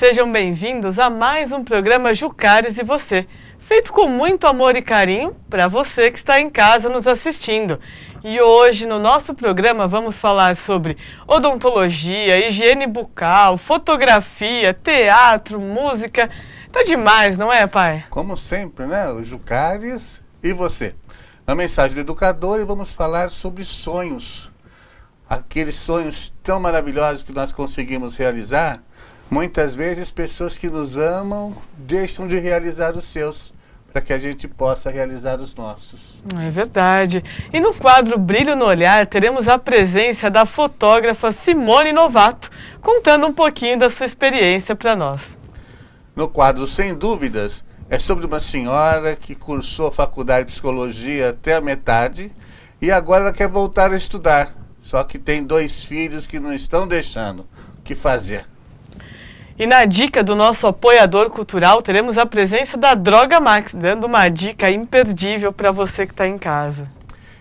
sejam bem-vindos a mais um programa Jucares e Você, feito com muito amor e carinho para você que está em casa nos assistindo. E hoje no nosso programa vamos falar sobre odontologia, higiene bucal, fotografia, teatro, música. Tá demais, não é, pai? Como sempre, né? O Jucares e Você. Na mensagem do educador, e vamos falar sobre sonhos. Aqueles sonhos tão maravilhosos que nós conseguimos realizar. Muitas vezes pessoas que nos amam deixam de realizar os seus, para que a gente possa realizar os nossos. É verdade. E no quadro Brilho no Olhar, teremos a presença da fotógrafa Simone Novato, contando um pouquinho da sua experiência para nós. No quadro Sem Dúvidas, é sobre uma senhora que cursou a faculdade de psicologia até a metade e agora ela quer voltar a estudar. Só que tem 2 filhos que não estão deixando. O que fazer? E na dica do nosso apoiador cultural, teremos a presença da Droga Max, dando uma dica imperdível para você que está em casa.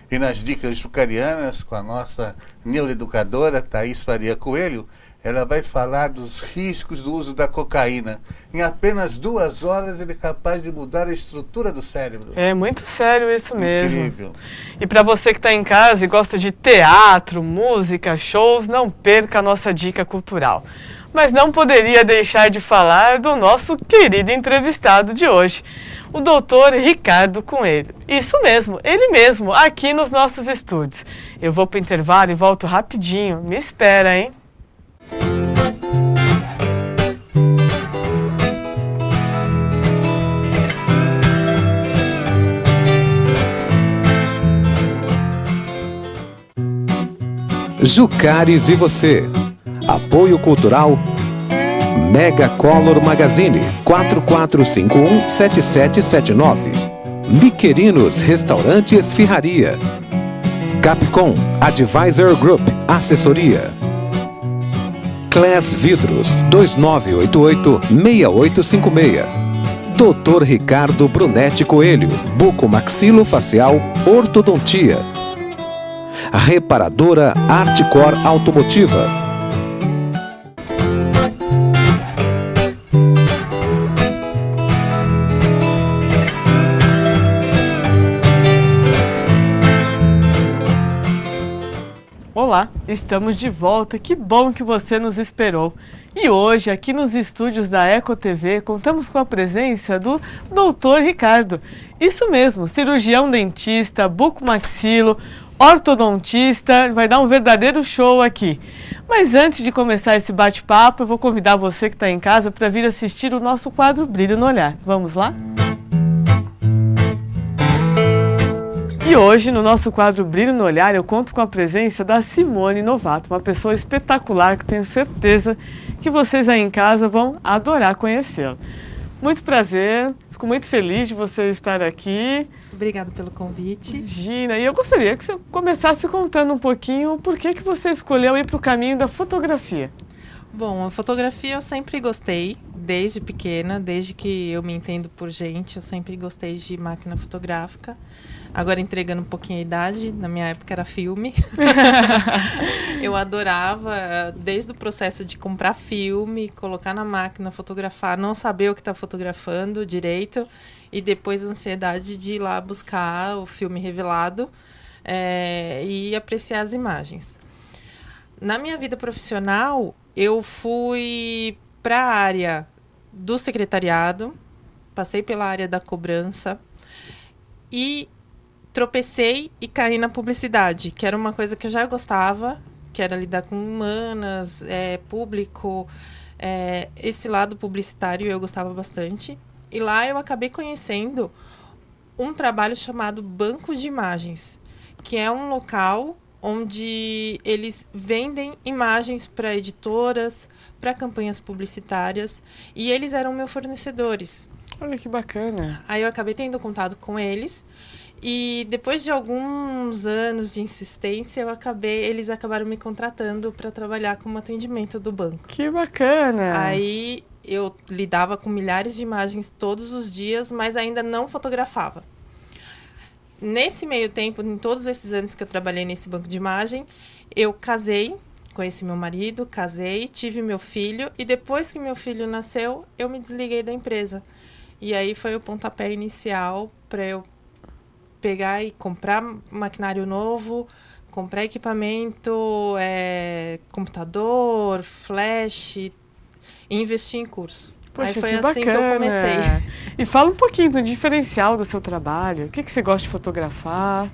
E nas dicas jucarianas, com a nossa neuroeducadora, Thaís Faria Coelho, ela vai falar dos riscos do uso da cocaína. Em apenas 2 horas ele é capaz de mudar a estrutura do cérebro. É muito sério isso mesmo. Incrível. E para você que está em casa e gosta de teatro, música, shows, não perca a nossa dica cultural. Mas não poderia deixar de falar do nosso querido entrevistado de hoje, o doutor Ricardo Coelho. Isso mesmo, ele mesmo, aqui nos nossos estúdios. Eu vou para o intervalo e volto rapidinho. Me espera, hein? Jucares e Você. Apoio Cultural Mega Color Magazine 4451-7779. Miquerinos Restaurante Esfirraria. Capcom Advisor Group Assessoria. Class Vidros 2988-6856. Dr. Ricardo Brunetti Coelho, bucomaxilofacial, ortodontia. Reparadora Artcor Automotiva. Olá, estamos de volta, que bom que você nos esperou. E hoje, aqui nos estúdios da Eco TV, contamos com a presença do Dr. Ricardo. Isso mesmo, cirurgião dentista, bucomaxilo, ortodontista, vai dar um verdadeiro show aqui. Mas antes de começar esse bate-papo, eu vou convidar você que está em casa para vir assistir o nosso quadro Brilho no Olhar. Vamos lá? E hoje, no nosso quadro Brilho no Olhar, eu conto com a presença da Simone Novato, uma pessoa espetacular que tenho certeza que vocês aí em casa vão adorar conhecê-la. Muito prazer, fico muito feliz de você estar aqui. Obrigada pelo convite. Imagina, e eu gostaria que você começasse contando um pouquinho por que você escolheu ir para o caminho da fotografia. Bom, a fotografia eu sempre gostei, desde pequena, desde que eu me entendo por gente, eu sempre gostei de máquina fotográfica. Agora entregando um pouquinho a idade, na minha época era filme. Eu adorava, desde o processo de comprar filme, colocar na máquina, fotografar, não saber o que está fotografando direito, e depois a ansiedade de ir lá buscar o filme revelado e apreciar as imagens. Na minha vida profissional, eu fui para a área do secretariado, passei pela área da cobrança e tropecei e caí na publicidade, que era uma coisa que eu já gostava, que era lidar com humanas, público, esse lado publicitário eu gostava bastante. E lá eu acabei conhecendo um trabalho chamado Banco de Imagens, que é um local onde eles vendem imagens para editoras, para campanhas publicitárias, e eles eram meus fornecedores. Olha que bacana. Aí eu acabei tendo contato com eles, e depois de alguns anos de insistência, eles acabaram me contratando para trabalhar como atendimento do banco. Que bacana. Aí eu lidava com milhares de imagens todos os dias, mas ainda não fotografava. Nesse meio tempo, em todos esses anos que eu trabalhei nesse banco de imagem, eu casei conheci meu marido, casei, tive meu filho e depois que meu filho nasceu, eu me desliguei da empresa. E aí foi o pontapé inicial para eu pegar e comprar maquinário novo, comprar equipamento, computador, flash e investir em curso. Poxa, aí foi que assim bacana. que eu comecei. E fala um pouquinho do diferencial do seu trabalho. O que você gosta de fotografar?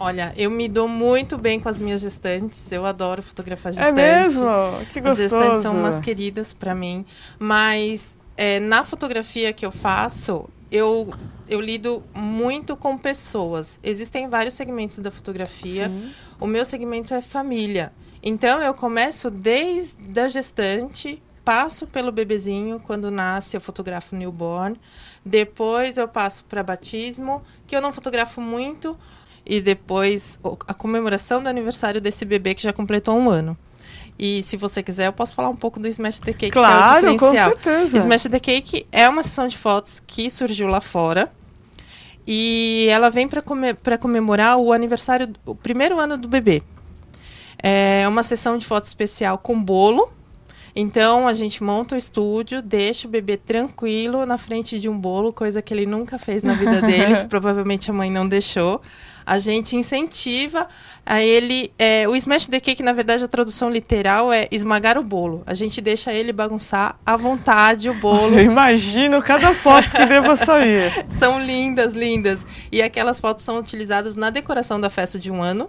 Olha, eu me dou muito bem com as minhas gestantes. Eu adoro fotografar gestante. É mesmo? Que gostoso. As gestantes são umas queridas para mim. Mas na fotografia que eu faço, eu lido muito com pessoas. Existem vários segmentos da fotografia. Sim. O meu segmento é família. Então, eu começo desde a gestante, passo pelo bebezinho, quando nasce eu fotografo newborn. Depois eu passo para batismo, que eu não fotografo muito. E depois a comemoração do aniversário desse bebê que já completou 1 ano. E se você quiser, eu posso falar um pouco do Smash the Cake, claro, que é o diferencial. Com certeza. Smash the Cake é uma sessão de fotos que surgiu lá fora. E ela vem para comemorar o aniversário, o 1º ano do bebê. É uma sessão de foto especial com bolo. Então, a gente monta o estúdio, deixa o bebê tranquilo na frente de um bolo, coisa que ele nunca fez na vida dele, que provavelmente a mãe não deixou. A gente incentiva a ele... o Smash the Cake, na verdade, a tradução literal é esmagar o bolo. A gente deixa ele bagunçar à vontade o bolo. Eu imagino cada foto que deva sair. São lindas, lindas. E aquelas fotos são utilizadas na decoração da festa de 1 ano.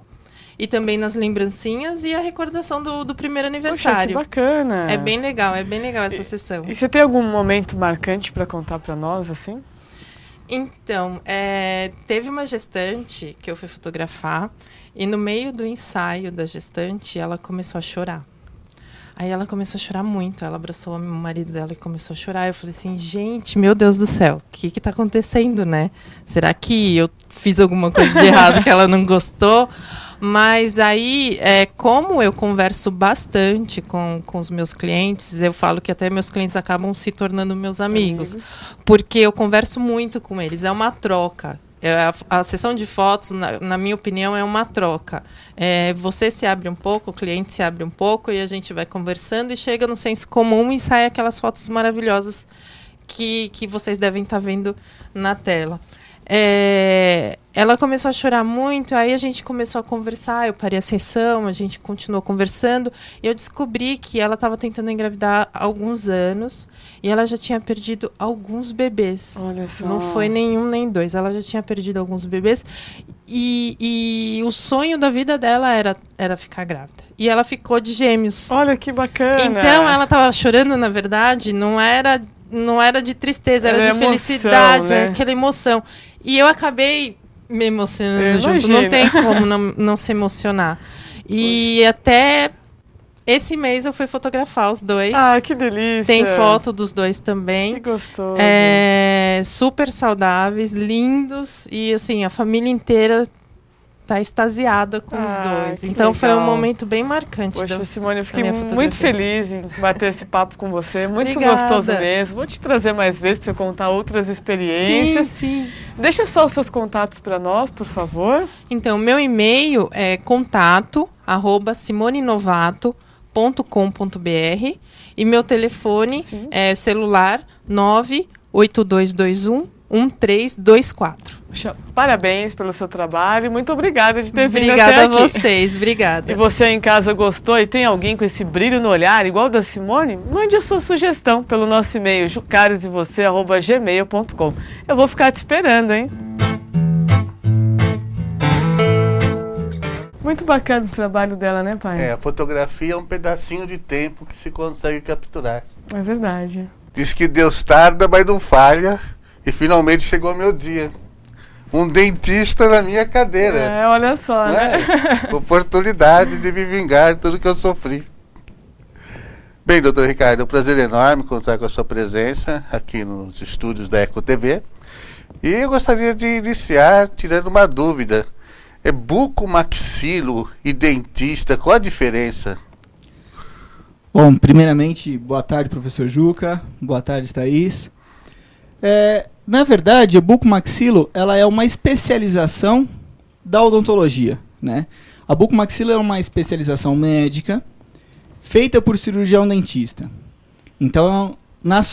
E também nas lembrancinhas e a recordação do 1º aniversário. Poxa, que bacana. É bem legal essa sessão. E você tem algum momento marcante para contar para nós, assim? Então, teve uma gestante que eu fui fotografar e no meio do ensaio da gestante, ela começou a chorar. Aí ela começou a chorar muito, ela abraçou o marido dela e começou a chorar. Eu falei assim, gente, meu Deus do céu, o que está acontecendo, né? Será que eu fiz alguma coisa de errado que ela não gostou? Mas aí, como eu converso bastante com os meus clientes, eu falo que até meus clientes acabam se tornando meus amigos. Porque eu converso muito com eles, é uma troca. A sessão de fotos, na minha opinião, é uma troca. Você se abre um pouco, o cliente se abre um pouco, e a gente vai conversando e chega no senso comum e sai aquelas fotos maravilhosas que vocês devem estar vendo na tela. Ela começou a chorar muito, aí a gente começou a conversar, eu parei a sessão, a gente continuou conversando, e eu descobri que ela estava tentando engravidar há alguns anos, e ela já tinha perdido alguns bebês. Olha só. Não foi nenhum nem dois, ela já tinha perdido alguns bebês, e o sonho da vida dela era ficar grávida. E ela ficou de gêmeos. Olha que bacana. Então, ela estava chorando, na verdade, não era de tristeza, era de emoção, felicidade, né? Aquela emoção. E eu acabei me emocionando junto, não tem como não se emocionar. E até esse mês eu fui fotografar os dois. Ah, que delícia. Tem foto dos dois também. Que gostoso. Super saudáveis, lindos. E assim, a família inteira tá extasiada com os dois. Então foi um momento bem marcante. Poxa, Simone, eu fiquei muito feliz em bater esse papo com você. Muito gostoso mesmo. Vou te trazer mais vezes para você contar outras experiências. Sim. Deixa só os seus contatos para nós, por favor. Então, meu e-mail é contato@simoninovato.com.br e meu telefone é celular 98221-1324. Parabéns pelo seu trabalho. Muito obrigada de ter vindo até aqui. Obrigada a vocês. Obrigada. E você em casa gostou e tem alguém com esse brilho no olhar, igual da Simone? Mande a sua sugestão pelo nosso e-mail, jucarezevocê@gmail.com. Eu vou ficar te esperando, hein? Muito bacana o trabalho dela, né, pai? A fotografia é um pedacinho de tempo que se consegue capturar. É verdade. Diz que Deus tarda, mas não falha. E finalmente chegou meu dia. Um dentista na minha cadeira. Olha só, né? Oportunidade de me vingar de tudo que eu sofri. Bem, doutor Ricardo, é um prazer enorme contar com a sua presença aqui nos estúdios da Eco TV. E eu gostaria de iniciar tirando uma dúvida. Bucomaxilo e dentista, qual a diferença? Bom, primeiramente, boa tarde, professor Juca. Boa tarde, Thaís. Na verdade, a bucomaxilo, ela é uma especialização da odontologia, né? A bucomaxilo é uma especialização médica feita por cirurgião dentista. Então,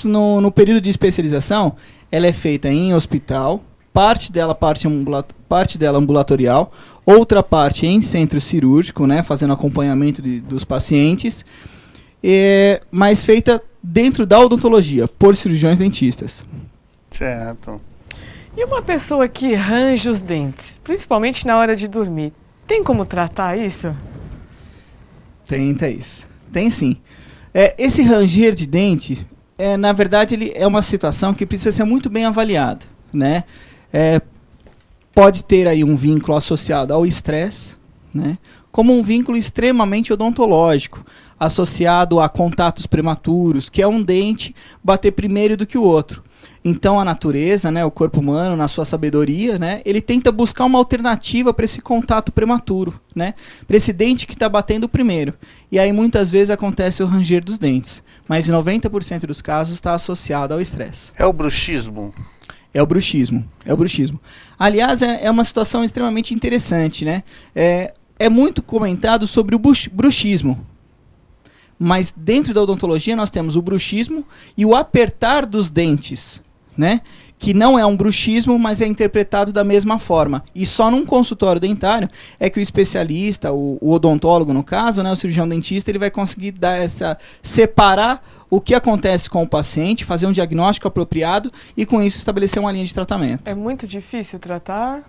no período de especialização, ela é feita em hospital, parte dela ambulatorial, outra parte em centro cirúrgico, né, fazendo acompanhamento dos pacientes, mas feita dentro da odontologia, por cirurgiões dentistas. Certo. E uma pessoa que range os dentes, principalmente na hora de dormir, tem como tratar isso? Tem, Thaís. Tem sim. Esse ranger de dente, na verdade, ele é uma situação que precisa ser muito bem avaliada, né? Pode ter aí um vínculo associado ao estresse, né? Como um vínculo extremamente odontológico, associado a contatos prematuros, que é um dente bater primeiro do que o outro. Então a natureza, né, o corpo humano, na sua sabedoria, né, ele tenta buscar uma alternativa para esse contato prematuro, né, para esse dente que está batendo primeiro. E aí muitas vezes acontece o ranger dos dentes, mas em 90% dos casos está associado ao estresse. É o bruxismo? É o bruxismo. Aliás, é uma situação extremamente interessante, né? É muito comentado sobre o bruxismo. Mas dentro da odontologia nós temos o bruxismo e o apertar dos dentes, né? Que não é um bruxismo, mas é interpretado da mesma forma. E só num consultório dentário é que o especialista, o odontólogo no caso, né, o cirurgião dentista, ele vai conseguir separar o que acontece com o paciente, fazer um diagnóstico apropriado e com isso estabelecer uma linha de tratamento. É muito difícil tratar?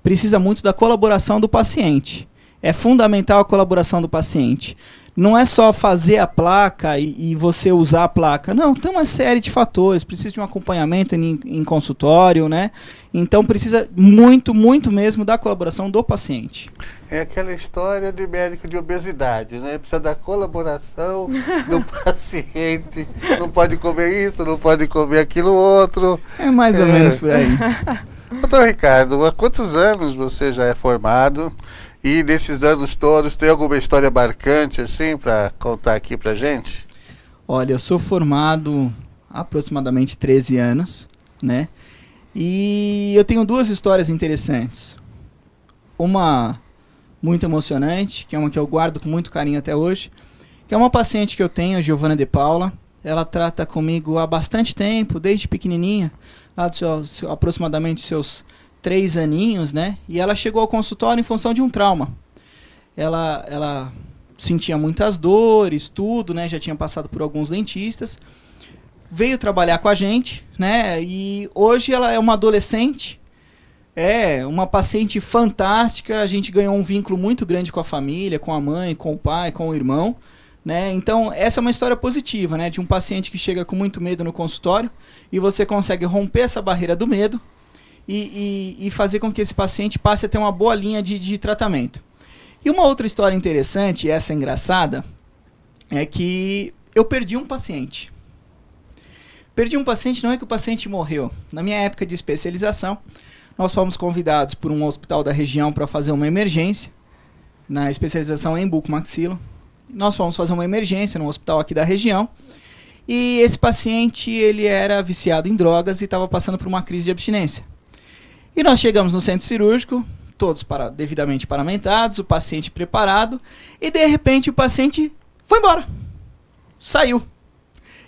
Precisa muito da colaboração do paciente. É fundamental a colaboração do paciente. Não é só fazer a placa e você usar a placa. Não, tem uma série de fatores. Precisa de um acompanhamento em consultório, né? Então precisa muito, muito mesmo da colaboração do paciente. É aquela história de médico de obesidade, né? Precisa da colaboração do paciente. Não pode comer isso, não pode comer aquilo outro. É mais ou menos por aí. Doutor Ricardo, há quantos anos você já é formado? E nesses anos todos, tem alguma história marcante, assim, para contar aqui pra gente? Olha, eu sou formado há aproximadamente 13 anos, né? E eu tenho duas histórias interessantes. Uma muito emocionante, que é uma que eu guardo com muito carinho até hoje, que é uma paciente que eu tenho, Giovana de Paula. Ela trata comigo há bastante tempo, desde pequenininha, lá dos aproximadamente seus 3 aninhos, né? E ela chegou ao consultório em função de um trauma. Ela sentia muitas dores, tudo, né? Já tinha passado por alguns dentistas. Veio trabalhar com a gente, né? E hoje ela é uma adolescente, uma paciente fantástica. A gente ganhou um vínculo muito grande com a família, com a mãe, com o pai, com o irmão, né? Então essa é uma história positiva, né? De um paciente que chega com muito medo no consultório e você consegue romper essa barreira do medo e fazer com que esse paciente passe a ter uma boa linha de tratamento. E uma outra história interessante, essa engraçada, é que eu perdi um paciente. Perdi um paciente, não é que o paciente morreu. Na minha época de especialização, nós fomos convidados por um hospital da região para fazer uma emergência, na especialização em bucomaxilo. Nós fomos fazer uma emergência no hospital aqui da região, e esse paciente ele era viciado em drogas e estava passando por uma crise de abstinência. E nós chegamos no centro cirúrgico, todos devidamente paramentados, o paciente preparado, e de repente o paciente foi embora. Saiu.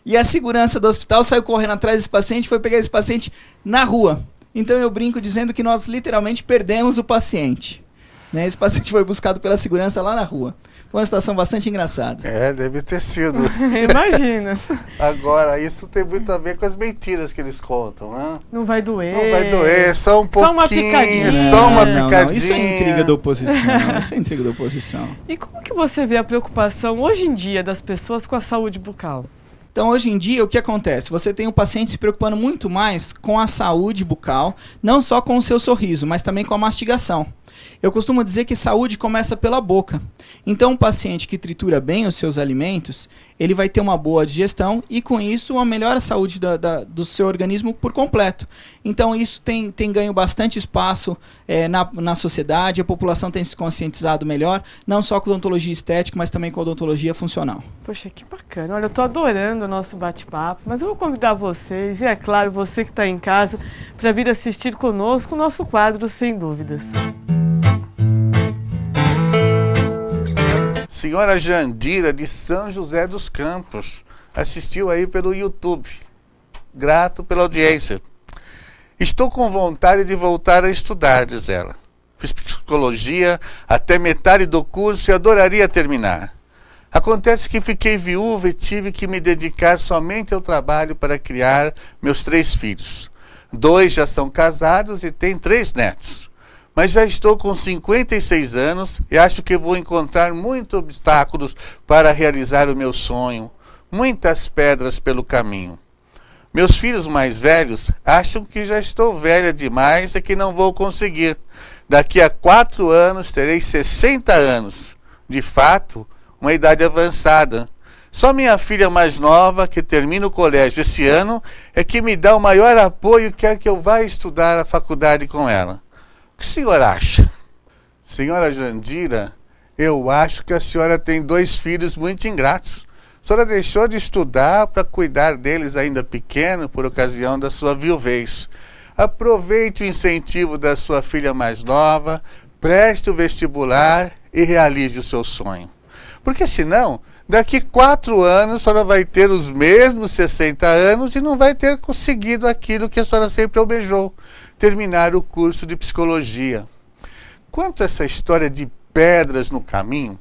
E a segurança do hospital saiu correndo atrás desse paciente e foi pegar esse paciente na rua. Então eu brinco dizendo que nós literalmente perdemos o paciente. Né? Esse paciente foi buscado pela segurança lá na rua. Foi uma situação bastante engraçada. Deve ter sido. Imagina. Agora, isso tem muito a ver com as mentiras que eles contam, né? Não vai doer. Não vai doer, só um pouquinho. Só uma picadinha. Só uma picadinha. Não, isso é intriga da oposição. Isso é intriga da oposição. E como que você vê a preocupação hoje em dia das pessoas com a saúde bucal? Então, hoje em dia, o que acontece? Você tem o paciente se preocupando muito mais com a saúde bucal, não só com o seu sorriso, mas também com a mastigação. Eu costumo dizer que saúde começa pela boca. Então, um paciente que tritura bem os seus alimentos, ele vai ter uma boa digestão e, com isso, uma melhor saúde do seu organismo por completo. Então, isso tem ganho bastante espaço na sociedade, a população tem se conscientizado melhor, não só com odontologia estética, mas também com odontologia funcional. Poxa, que bacana. Olha, eu estou adorando o nosso bate-papo, mas eu vou convidar vocês, e é claro, você que está em casa, para vir assistir conosco o nosso quadro Sem Dúvidas. senhora Jandira, de São José dos Campos. Assistiu aí pelo YouTube. Grato pela audiência. Estou com vontade de voltar a estudar, diz ela. Fiz psicologia até metade do curso e adoraria terminar. Acontece que fiquei viúva e tive que me dedicar somente ao trabalho para criar meus 3 filhos. 2 já são casados e têm 3 netos. Mas já estou com 56 anos e acho que vou encontrar muitos obstáculos para realizar o meu sonho. Muitas pedras pelo caminho. Meus filhos mais velhos acham que já estou velha demais e que não vou conseguir. Daqui a 4 anos terei 60 anos. De fato, uma idade avançada. Só minha filha mais nova, que termina o colégio esse ano, é que me dá o maior apoio e quer que eu vá estudar a faculdade com ela. O que o senhor acha? Senhora Jandira, eu acho que a senhora tem 2 filhos muito ingratos. A senhora deixou de estudar para cuidar deles ainda pequeno por ocasião da sua viuvez. Aproveite o incentivo da sua filha mais nova, preste o vestibular e realize o seu sonho. Porque senão, daqui 4 anos, a senhora vai ter os mesmos 60 anos e não vai ter conseguido aquilo que a senhora sempre almejou, terminar o curso de psicologia. Quanto a essa história de pedras no caminho,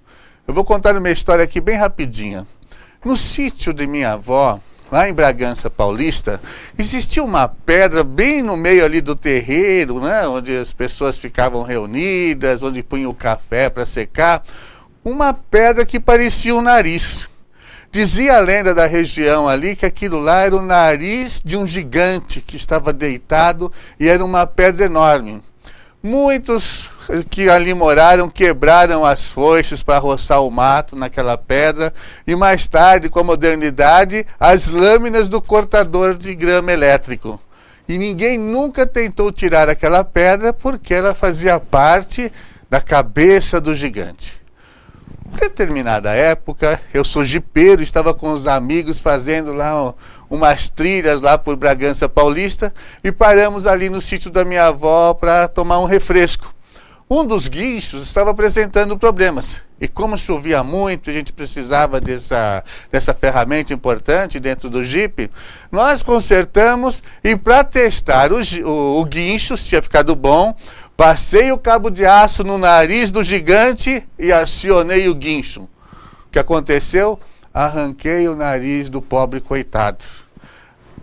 eu vou contar uma história aqui bem rapidinha. No sítio de minha avó, lá em Bragança Paulista, existia uma pedra bem no meio ali do terreiro, né, onde as pessoas ficavam reunidas, onde punham o café para secar, uma pedra que parecia um nariz. Dizia a lenda da região ali que aquilo lá era o nariz de um gigante que estava deitado e era uma pedra enorme. Muitos que ali moraram quebraram as foices para roçar o mato naquela pedra e mais tarde, com a modernidade, as lâminas do cortador de grama elétrico. E ninguém nunca tentou tirar aquela pedra porque ela fazia parte da cabeça do gigante. Em determinada época, eu sou jipeiro, estava com os amigos fazendo lá umas trilhas lá por Bragança Paulista e paramos ali no sítio da minha avó para tomar um refresco. Um dos guinchos estava apresentando problemas e como chovia muito, a gente precisava dessa ferramenta importante dentro do jipe, nós consertamos e para testar o guincho, se tinha ficado bom, passei o cabo de aço no nariz do gigante e acionei o guincho. O que aconteceu? Arranquei o nariz do pobre coitado.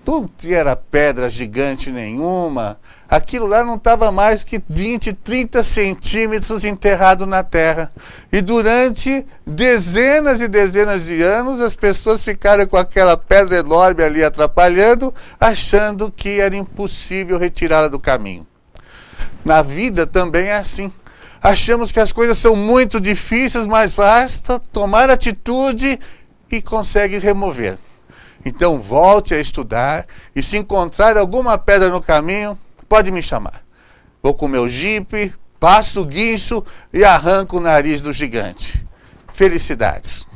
Não era pedra gigante nenhuma. Aquilo lá não estava mais que 20, 30 centímetros enterrado na terra. E durante dezenas e dezenas de anos, as pessoas ficaram com aquela pedra enorme ali atrapalhando, achando que era impossível retirá-la do caminho. Na vida também é assim. Achamos que as coisas são muito difíceis, mas basta tomar atitude e consegue remover. Então volte a estudar e se encontrar alguma pedra no caminho, pode me chamar. Vou com o meu jipe, passo o guincho e arranco o nariz do gigante. Felicidades.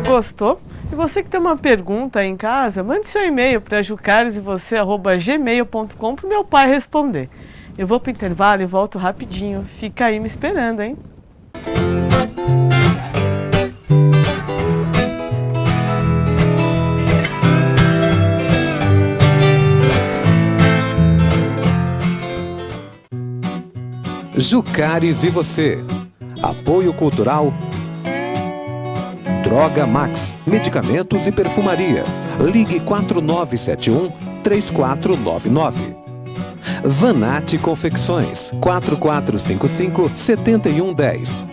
Gostou? E você que tem uma pergunta aí em casa, mande seu e-mail para jucaresevocê@gmail.com para o meu pai responder. Eu vou para o intervalo e volto rapidinho. Fica aí me esperando, hein? Jucares e você. Apoio Cultural Droga Max, medicamentos e perfumaria. Ligue 4971-3499. Vanatti Confecções, 4455-7110.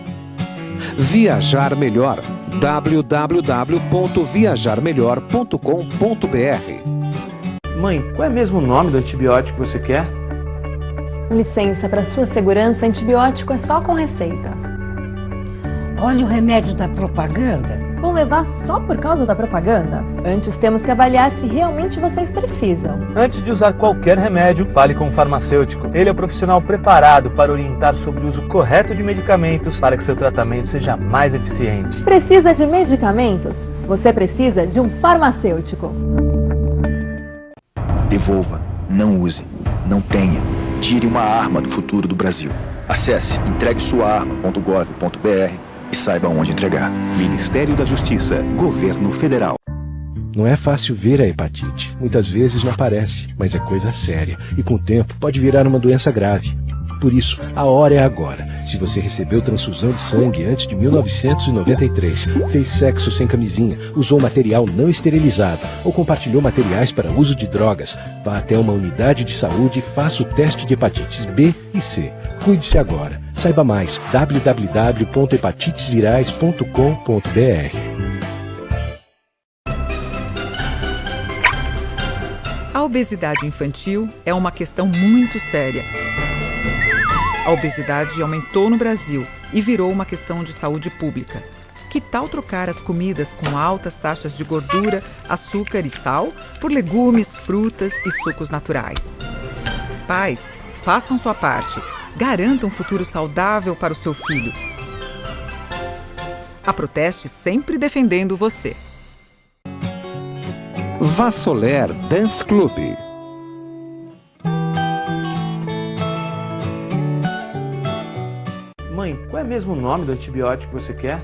Viajar Melhor, www.viajarmelhor.com.br. Mãe, qual é mesmo o nome do antibiótico que você quer? Licença, para sua segurança, antibiótico é só com receita. Olha o remédio da propaganda. Vão levar só por causa da propaganda? Antes temos que avaliar se realmente vocês precisam. Antes de usar qualquer remédio, fale com o farmacêutico. Ele é o profissional preparado para orientar sobre o uso correto de medicamentos para que seu tratamento seja mais eficiente. Precisa de medicamentos? Você precisa de um farmacêutico. Devolva, não use, não tenha. Tire uma arma do futuro do Brasil. Acesse entreguesuaarma.gov.br e saiba onde entregar. Ministério da Justiça, Governo Federal. Não é fácil ver a hepatite. Muitas vezes não aparece, mas é coisa séria. E com o tempo pode virar uma doença grave. Por isso, a hora é agora. Se você recebeu transfusão de sangue antes de 1993, fez sexo sem camisinha, usou material não esterilizado ou compartilhou materiais para uso de drogas, vá até uma unidade de saúde e faça o teste de hepatites B e C. Cuide-se agora. Saiba mais. www.hepatitesvirais.com.br. A obesidade infantil é uma questão muito séria. A obesidade aumentou no Brasil e virou uma questão de saúde pública. Que tal trocar as comidas com altas taxas de gordura, açúcar e sal por legumes, frutas e sucos naturais? Pais, façam sua parte. Garantam um futuro saudável para o seu filho. A Proteste sempre defendendo você. Vassoler Dance Club. Mãe, qual é mesmo o nome do antibiótico que você quer?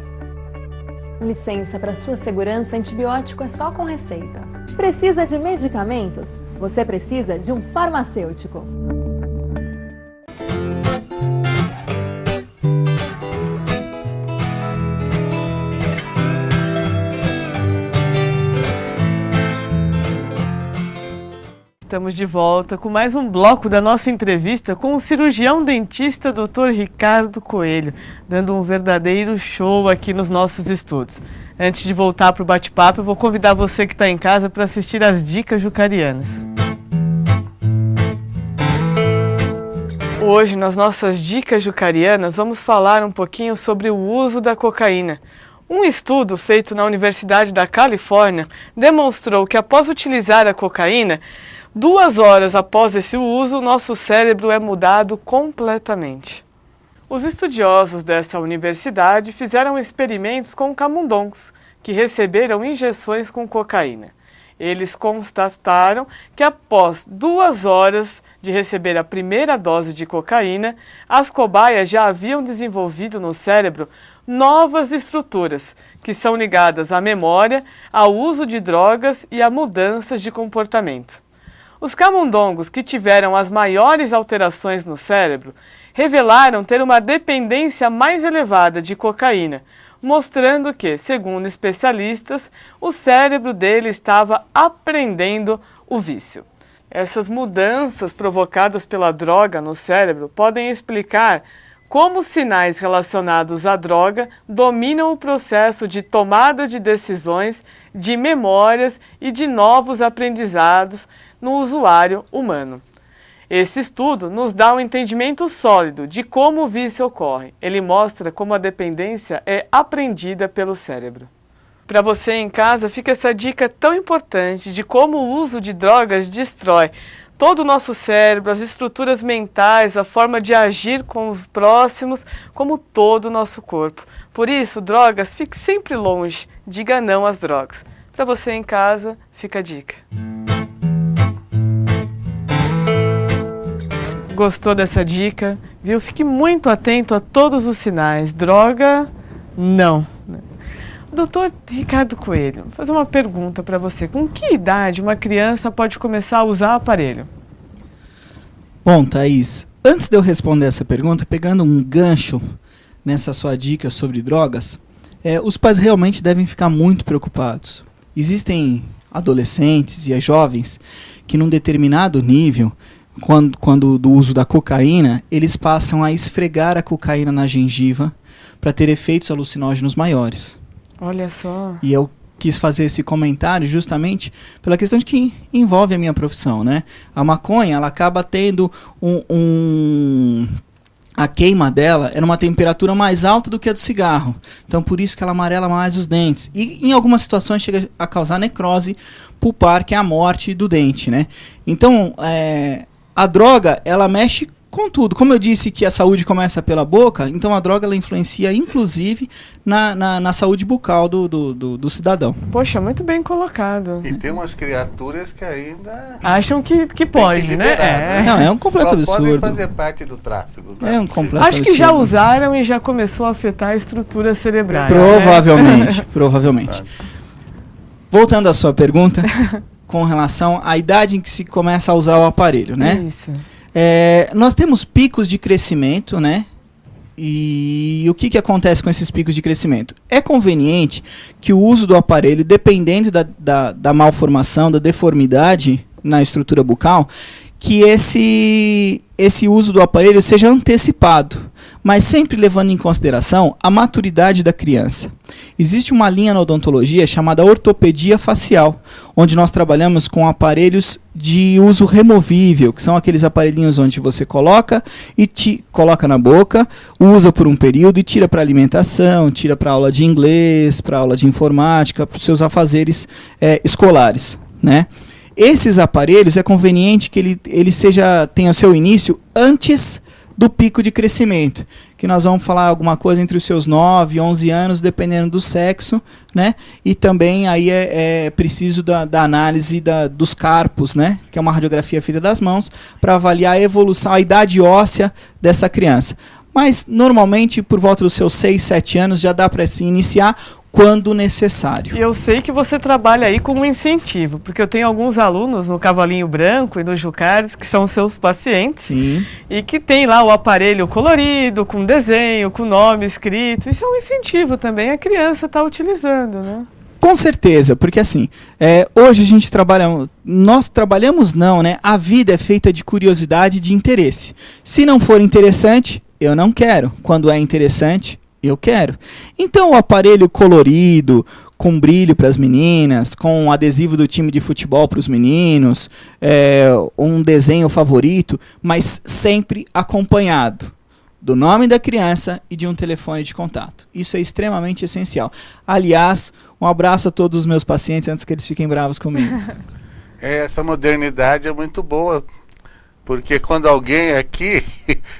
Licença, para sua segurança, antibiótico é só com receita. Precisa de medicamentos? Você precisa de um farmacêutico. Estamos de volta com mais um bloco da nossa entrevista com o cirurgião dentista Dr. Ricardo Coelho, dando um verdadeiro show aqui nos nossos estúdios. Antes de voltar para o bate-papo, eu vou convidar você que está em casa para assistir as dicas jucarianas. Hoje, nas nossas dicas jucarianas, vamos falar um pouquinho sobre o uso da cocaína. Um estudo feito na Universidade da Califórnia demonstrou que após utilizar a cocaína, 2 horas após esse uso, nosso cérebro é mudado completamente. Os estudiosos dessa universidade fizeram experimentos com camundongos, que receberam injeções com cocaína. Eles constataram que após 2 horas de receber a primeira dose de cocaína, as cobaias já haviam desenvolvido no cérebro novas estruturas, que são ligadas à memória, ao uso de drogas e a mudanças de comportamento. Os camundongos que tiveram as maiores alterações no cérebro revelaram ter uma dependência mais elevada de cocaína, mostrando que, segundo especialistas, o cérebro dele estava aprendendo o vício. Essas mudanças provocadas pela droga no cérebro podem explicar como sinais relacionados à droga dominam o processo de tomada de decisões, de memórias e de novos aprendizados no usuário humano. Esse estudo nos dá um entendimento sólido de como o vício ocorre. Ele mostra como a dependência é aprendida pelo cérebro. Para você em casa, fica essa dica tão importante de como o uso de drogas destrói todo o nosso cérebro, as estruturas mentais, a forma de agir com os próximos, como todo o nosso corpo. Por isso, drogas, fique sempre longe. Diga não às drogas. Para você em casa, fica a dica. Gostou dessa dica? Viu? Fique muito atento a todos os sinais. Droga, não. Doutor Ricardo Coelho, vou fazer uma pergunta para você. Com que idade uma criança pode começar a usar aparelho? Bom, Thaís, antes de eu responder essa pergunta, pegando um gancho nessa sua dica sobre drogas, os pais realmente devem ficar muito preocupados. Existem adolescentes e jovens que num determinado nível, quando do uso da cocaína, eles passam a esfregar a cocaína na gengiva para ter efeitos alucinógenos maiores. Olha só. E eu quis fazer esse comentário justamente pela questão de que envolve a minha profissão, né? A maconha, ela acaba tendo a queima dela é numa temperatura mais alta do que a do cigarro. Então, por isso que ela amarela mais os dentes. E em algumas situações chega a causar necrose pulpar, que é a morte do dente, né? Então, a droga, ela mexe Contudo, como eu disse que a saúde começa pela boca, então a droga ela influencia inclusive na saúde bucal do cidadão. Poxa, muito bem colocado. E tem umas criaturas que ainda acham que pode, liberar, né? Não, é um completo só absurdo. podem fazer parte do tráfico. Né? É um completo Acho que absurdo. já usaram e já começou a afetar a estrutura cerebral. Provavelmente. Voltando à sua pergunta, com relação à idade em que se começa a usar o aparelho, né? Isso. Nós temos picos de crescimento, né? E o que acontece com esses picos de crescimento? É conveniente que o uso do aparelho, dependendo da malformação, da deformidade na estrutura bucal, que esse uso do aparelho seja antecipado, mas sempre levando em consideração a maturidade da criança. Existe uma linha na odontologia chamada ortopedia facial, onde nós trabalhamos com aparelhos de uso removível, que são aqueles aparelhinhos onde você coloca coloca na boca, usa por um período e tira para alimentação, tira para aula de inglês, para aula de informática, para os seus afazeres escolares, né? Esses aparelhos é conveniente que ele tenha o seu início antes do pico de crescimento, que nós vamos falar alguma coisa entre os seus 9 e 11 anos, dependendo do sexo, né? E também aí é preciso da análise dos carpos, né? Que é uma radiografia feita das mãos, para avaliar a evolução, a idade óssea dessa criança. Mas, normalmente, por volta dos seus 6, 7 anos, já dá para se iniciar quando necessário. E eu sei que você trabalha aí com um incentivo, porque eu tenho alguns alunos no Cavalinho Branco e no Jucares, que são seus pacientes. Sim. E que tem lá o aparelho colorido, com desenho, com nome escrito. Isso é um incentivo também, a criança está utilizando, né? Com certeza, porque assim, hoje a gente nós trabalhamos não, né? A vida é feita de curiosidade e de interesse. Se não for interessante, eu não quero. Quando é interessante, eu quero. Então o aparelho colorido, com brilho para as meninas, com um adesivo do time de futebol para os meninos, um desenho favorito, mas sempre acompanhado do nome da criança e de um telefone de contato. Isso é extremamente essencial. Aliás, um abraço a todos os meus pacientes antes que eles fiquem bravos comigo. Essa modernidade é muito boa, porque quando alguém aqui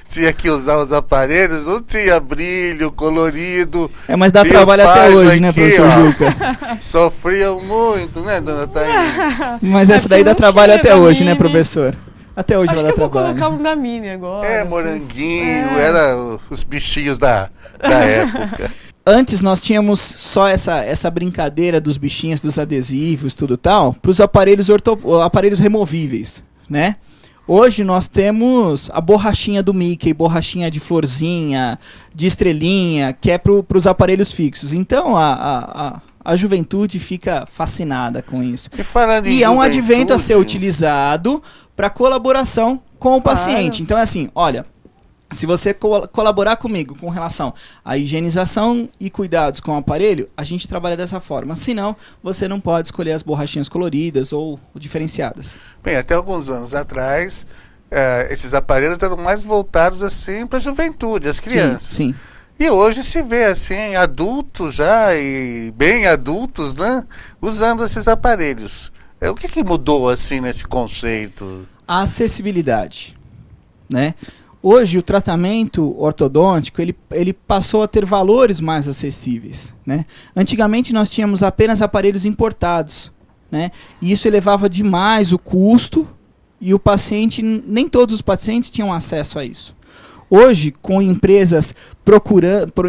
tinha que usar os aparelhos, não tinha brilho, colorido. Mas dá trabalho até hoje, né, professor Juca? Sofriam muito, né, dona Thaís? Mas essa daí dá trabalho até hoje, né, professor? Até hoje vai dar trabalho. Vou colocar um da Mini agora. Moranguinho, era os bichinhos da época. Antes nós tínhamos só essa brincadeira dos bichinhos, dos adesivos, tudo tal, para os aparelhos removíveis, né? Hoje nós temos a borrachinha do Mickey, borrachinha de florzinha, de estrelinha, que é para os aparelhos fixos. Então a juventude fica fascinada com isso. E é um advento a ser utilizado para colaboração com o paciente. Então é assim, olha, se você colaborar comigo com relação à higienização e cuidados com o aparelho, a gente trabalha dessa forma. Senão, você não pode escolher as borrachinhas coloridas ou diferenciadas. Bem, até alguns anos atrás, esses aparelhos eram mais voltados assim para a juventude, as crianças. Sim. E hoje se vê assim, adultos já, e bem adultos, né, usando esses aparelhos. O que mudou assim nesse conceito? A acessibilidade, né? Hoje o tratamento ortodôntico ele passou a ter valores mais acessíveis, né? Antigamente nós tínhamos apenas aparelhos importados, né? E isso elevava demais o custo e o paciente, nem todos os pacientes tinham acesso a isso. Hoje, com empresas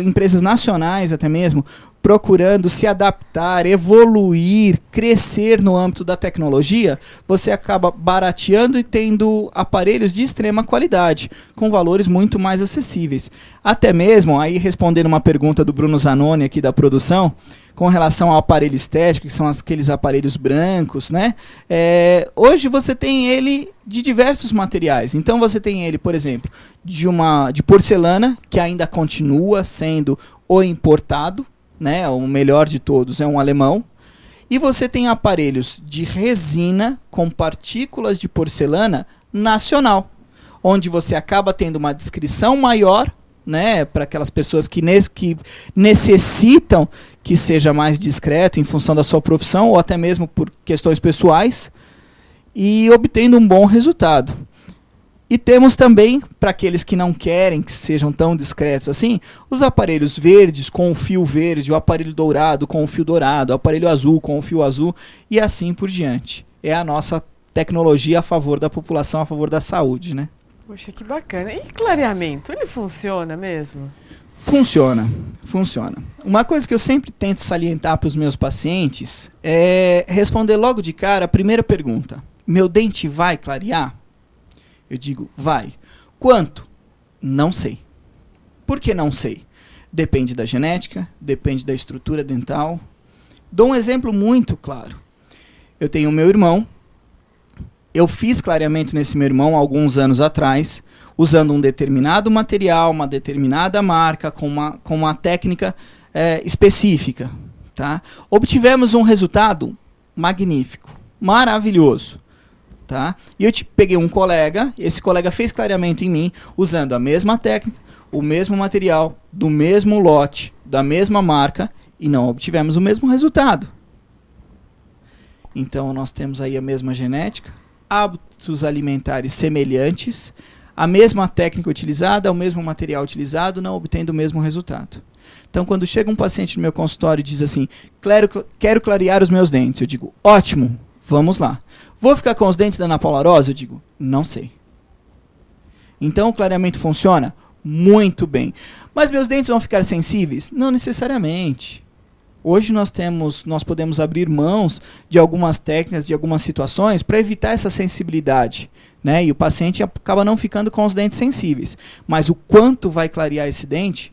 empresas nacionais até mesmo, procurando se adaptar, evoluir, crescer no âmbito da tecnologia, você acaba barateando e tendo aparelhos de extrema qualidade, com valores muito mais acessíveis. Até mesmo, aí respondendo uma pergunta do Bruno Zanoni aqui da produção, com relação ao aparelho estético, que são aqueles aparelhos brancos, né? Hoje você tem ele de diversos materiais. Então você tem ele, por exemplo, de porcelana, que ainda continua sendo o importado, né? O melhor de todos é um alemão. E você tem aparelhos de resina com partículas de porcelana nacional, onde você acaba tendo uma descrição maior, né, para aquelas pessoas que necessitam que seja mais discreto em função da sua profissão ou até mesmo por questões pessoais, e obtendo um bom resultado. E temos também, para aqueles que não querem que sejam tão discretos assim, os aparelhos verdes com o fio verde, o aparelho dourado com o fio dourado, o aparelho azul com o fio azul e assim por diante. É a nossa tecnologia a favor da população, a favor da saúde, né? Poxa, que bacana. E clareamento, ele funciona mesmo? Funciona, funciona. Uma coisa que eu sempre tento salientar para os meus pacientes é responder logo de cara a primeira pergunta. Meu dente vai clarear? Eu digo, vai. Quanto? Não sei. Por que não sei? Depende da genética, depende da estrutura dental. Dou um exemplo muito claro. Eu tenho o meu irmão. Eu fiz clareamento nesse meu irmão há alguns anos atrás, usando um determinado material, uma determinada marca, com uma técnica específica. Tá? Obtivemos um resultado magnífico, maravilhoso. Tá? E eu peguei um colega, esse colega fez clareamento em mim, usando a mesma técnica, o mesmo material, do mesmo lote, da mesma marca, e não obtivemos o mesmo resultado. Então nós temos aí a mesma genética, hábitos alimentares semelhantes, a mesma técnica utilizada, o mesmo material utilizado, não obtendo o mesmo resultado. Então quando chega um paciente no meu consultório e diz assim, quero clarear os meus dentes, eu digo, ótimo, vamos lá. Vou ficar com os dentes da Ana Paula Rosa? Eu digo, não sei. Então o clareamento funciona? Muito bem. Mas meus dentes vão ficar sensíveis? Não necessariamente. Hoje nós podemos abrir mãos de algumas técnicas, de algumas situações, para evitar essa sensibilidade. Né? E o paciente acaba não ficando com os dentes sensíveis. Mas o quanto vai clarear esse dente,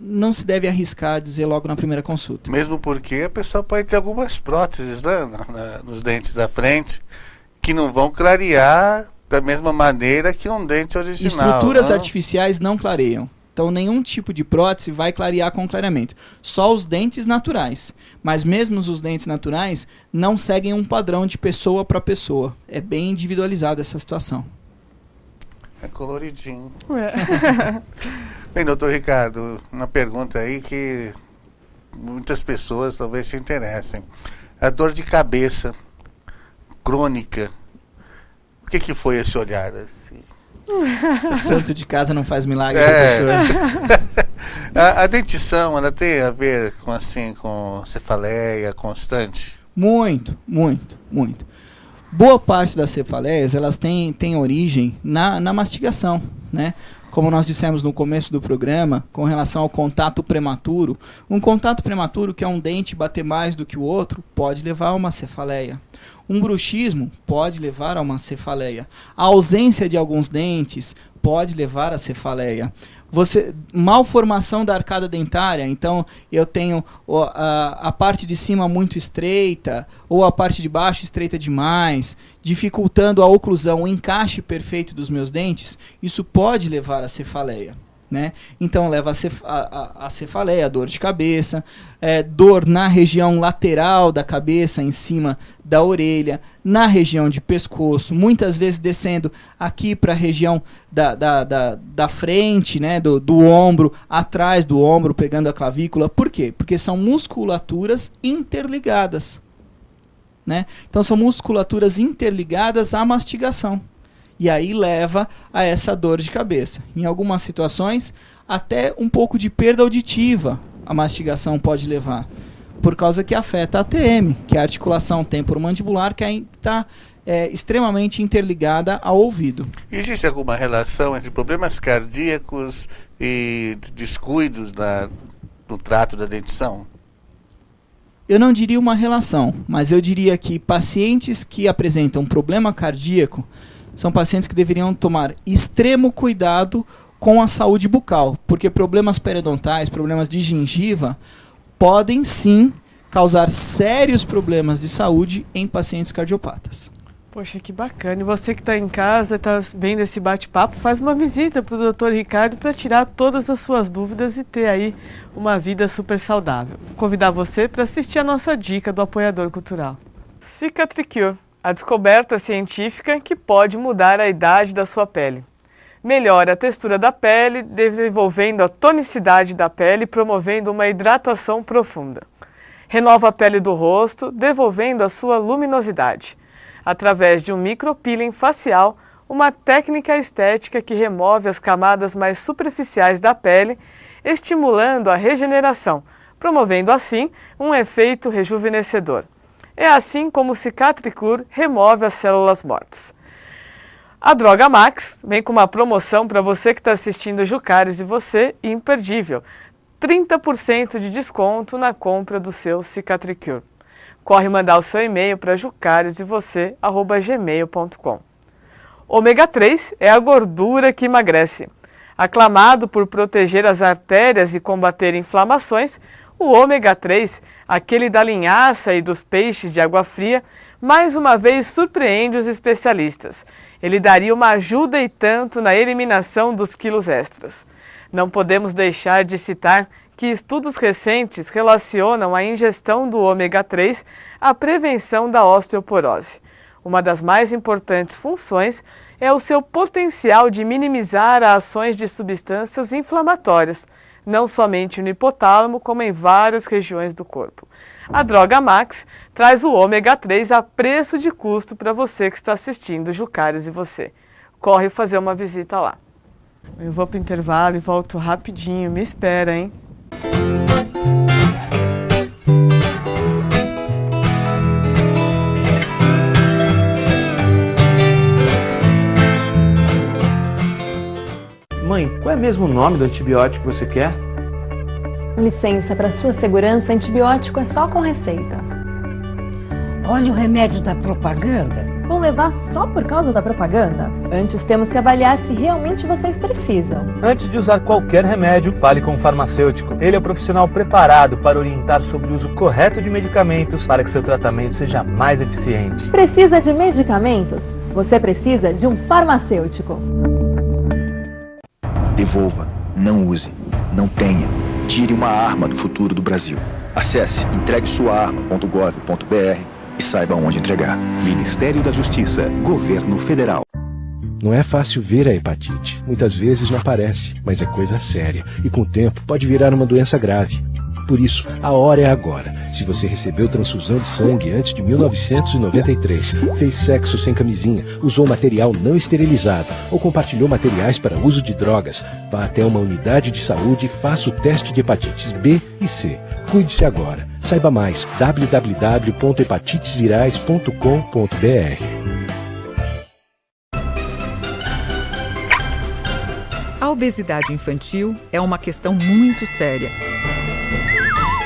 não se deve arriscar a dizer logo na primeira consulta. Mesmo porque a pessoa pode ter algumas próteses, né, nos dentes da frente que não vão clarear da mesma maneira que um dente original. Estruturas artificiais não clareiam. Então nenhum tipo de prótese vai clarear com clareamento. Só os dentes naturais. Mas mesmo os dentes naturais não seguem um padrão de pessoa para pessoa. É bem individualizada essa situação. É coloridinho. Bem, doutor Ricardo, uma pergunta aí que muitas pessoas talvez se interessem. A dor de cabeça crônica, o que foi esse olhar? Santo de casa não faz milagre, professor. A dentição, ela tem a ver com cefaleia constante? Muito, muito, muito. Boa parte das cefaleias, elas têm origem na mastigação, né? Como nós dissemos no começo do programa, com relação ao contato prematuro, um contato prematuro que é um dente bater mais do que o outro, pode levar a uma cefaleia. Um bruxismo pode levar a uma cefaleia. A ausência de alguns dentes pode levar a cefaleia. Malformação da arcada dentária, então eu tenho a parte de cima muito estreita, ou a parte de baixo estreita demais, dificultando a oclusão, o encaixe perfeito dos meus dentes, isso pode levar a cefaleia. Né? Então leva a cefaleia, a dor de cabeça, dor na região lateral da cabeça, em cima da orelha, na região de pescoço, muitas vezes descendo aqui para a região da frente, né? do ombro, atrás do ombro, pegando a clavícula. Por quê? Porque são musculaturas interligadas. Né? Então são musculaturas interligadas à mastigação. E aí leva a essa dor de cabeça. Em algumas situações, até um pouco de perda auditiva a mastigação pode levar. Por causa que afeta a ATM, que é a articulação temporomandibular, que está extremamente interligada ao ouvido. Existe alguma relação entre problemas cardíacos e descuidos no trato da dentição? Eu não diria uma relação, mas eu diria que pacientes que apresentam problema cardíaco são pacientes que deveriam tomar extremo cuidado com a saúde bucal, porque problemas periodontais, problemas de gengiva, podem sim causar sérios problemas de saúde em pacientes cardiopatas. Poxa, que bacana. E você que está em casa, está vendo esse bate-papo, faz uma visita para o Dr. Ricardo para tirar todas as suas dúvidas e ter aí uma vida super saudável. Vou convidar você para assistir a nossa dica do apoiador cultural. Cicatricure, a descoberta científica que pode mudar a idade da sua pele. Melhora a textura da pele, desenvolvendo a tonicidade da pele, promovendo uma hidratação profunda. Renova a pele do rosto, devolvendo a sua luminosidade. Através de um micropeeling facial, uma técnica estética que remove as camadas mais superficiais da pele, estimulando a regeneração, promovendo assim um efeito rejuvenescedor. É assim como o Cicatricure remove as células mortas. A Droga Max vem com uma promoção para você que está assistindo Jucares e você, imperdível. 30% de desconto na compra do seu Cicatricure. Corre mandar o seu e-mail para jucaresevocê@gmail.com. Ômega 3 é a gordura que emagrece. Aclamado por proteger as artérias e combater inflamações, o ômega 3, aquele da linhaça e dos peixes de água fria, mais uma vez surpreende os especialistas. Ele daria uma ajuda e tanto na eliminação dos quilos extras. Não podemos deixar de citar que estudos recentes relacionam a ingestão do ômega 3 à prevenção da osteoporose. Uma das mais importantes funções é o seu potencial de minimizar as ações de substâncias inflamatórias, não somente no hipotálamo, como em várias regiões do corpo. A Droga Max traz o ômega 3 a preço de custo para você que está assistindo Jucares e você. Corre fazer uma visita lá. Eu vou para o intervalo e volto rapidinho, me espera, hein? Mãe, qual é mesmo o nome do antibiótico que você quer? Licença, para sua segurança, antibiótico é só com receita. Olha o remédio da propaganda. Vão levar só por causa da propaganda? Antes temos que avaliar se realmente vocês precisam. Antes de usar qualquer remédio, fale com o farmacêutico. Ele é o profissional preparado para orientar sobre o uso correto de medicamentos para que seu tratamento seja mais eficiente. Precisa de medicamentos? Você precisa de um farmacêutico. Devolva, não use, não tenha. Tire uma arma do futuro do Brasil. Acesse entreguesuaarma.gov.br e saiba onde entregar. Ministério da Justiça, Governo Federal. Não é fácil ver a hepatite. Muitas vezes não aparece, mas é coisa séria e com o tempo pode virar uma doença grave. Por isso, a hora é agora. Se você recebeu transfusão de sangue antes de 1993, fez sexo sem camisinha, usou material não esterilizado ou compartilhou materiais para uso de drogas, vá até uma unidade de saúde e faça o teste de hepatites B e C. Cuide-se agora. Saiba mais www.hepatitesvirais.com.br. A obesidade infantil é uma questão muito séria.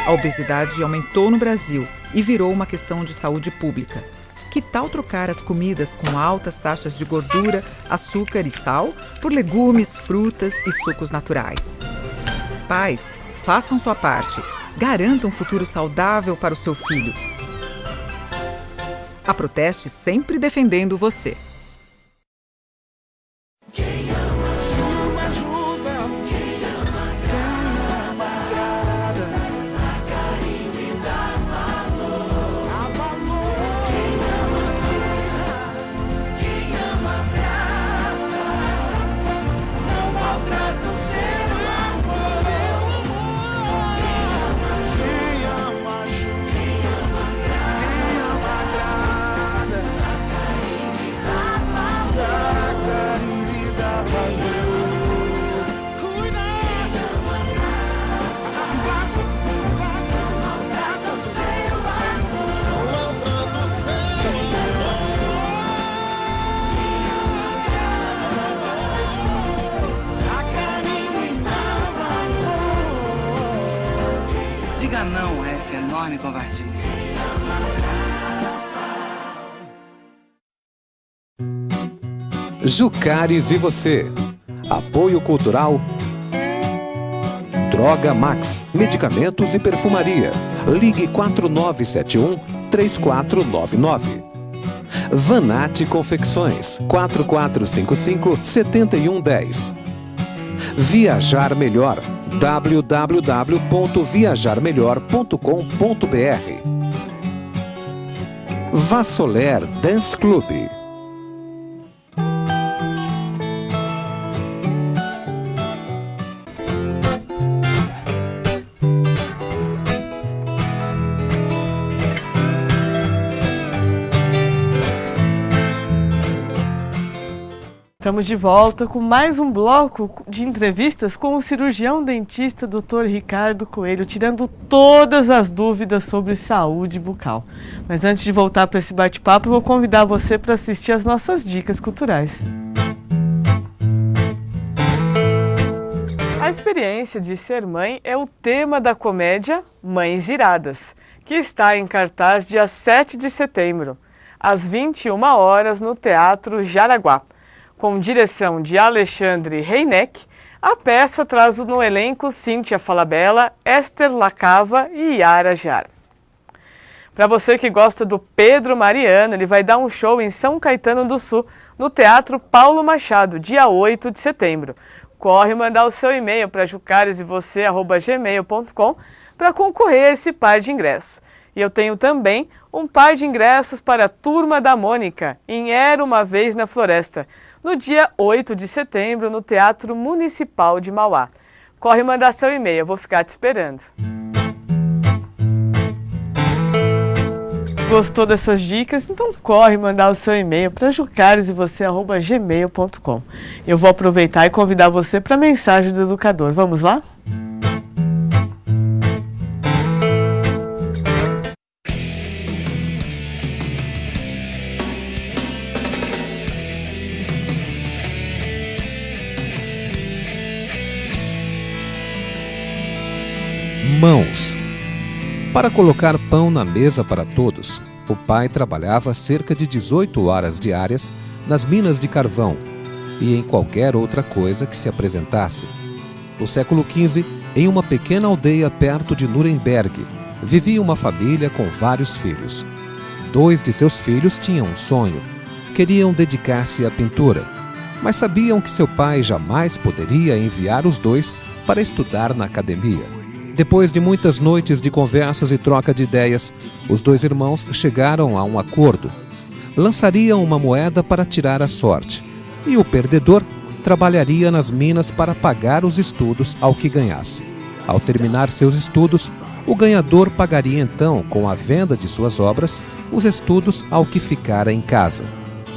A obesidade aumentou no Brasil e virou uma questão de saúde pública. Que tal trocar as comidas com altas taxas de gordura, açúcar e sal por legumes, frutas e sucos naturais? Pais, façam sua parte. Garantam um futuro saudável para o seu filho. A Proteste sempre defendendo você. Diga não a essa enorme covardia. Jucares e você. Apoio Cultural Droga Max, medicamentos e perfumaria. Ligue 4971-3499. Vanatti Confecções, 4455-7110. Viajar Melhor, www.viajarmelhor.com.br. Vassoler Dance Club. Estamos de volta com mais um bloco de entrevistas com o cirurgião dentista Dr. Ricardo Coelho, tirando todas as dúvidas sobre saúde bucal. Mas antes de voltar para esse bate-papo, eu vou convidar você para assistir as nossas dicas culturais. A experiência de ser mãe é o tema da comédia Mães Iradas, que está em cartaz dia 7 de setembro, às 21 horas no Teatro Jaraguá. Com direção de Alexandre Reineck, a peça traz no elenco Cíntia Falabella, Esther Lacava e Yara Jara. Para você que gosta do Pedro Mariano, ele vai dar um show em São Caetano do Sul, no Teatro Paulo Machado, dia 8 de setembro. Corre mandar o seu e-mail para jucaresevocê@gmail.com para concorrer a esse par de ingressos. E eu tenho também um par de ingressos para a Turma da Mônica, em Era Uma Vez na Floresta, no dia 8 de setembro, no Teatro Municipal de Mauá. Corre mandar seu e-mail, eu vou ficar te esperando. Gostou dessas dicas? Então corre mandar o seu e-mail para jucaresevocê@gmail.com. Eu vou aproveitar e convidar você para a mensagem do educador. Vamos lá? Mãos. Para colocar pão na mesa para todos, o pai trabalhava cerca de 18 horas diárias nas minas de carvão e em qualquer outra coisa que se apresentasse. No século XV, em uma pequena aldeia perto de Nuremberg, vivia uma família com vários filhos. 2 de seus filhos tinham um sonho. Queriam dedicar-se à pintura, mas sabiam que seu pai jamais poderia enviar os 2 para estudar na academia. Depois de muitas noites de conversas e troca de ideias, os 2 irmãos chegaram a um acordo. Lançariam uma moeda para tirar a sorte, e o perdedor trabalharia nas minas para pagar os estudos ao que ganhasse. Ao terminar seus estudos, o ganhador pagaria então, com a venda de suas obras, os estudos ao que ficara em casa.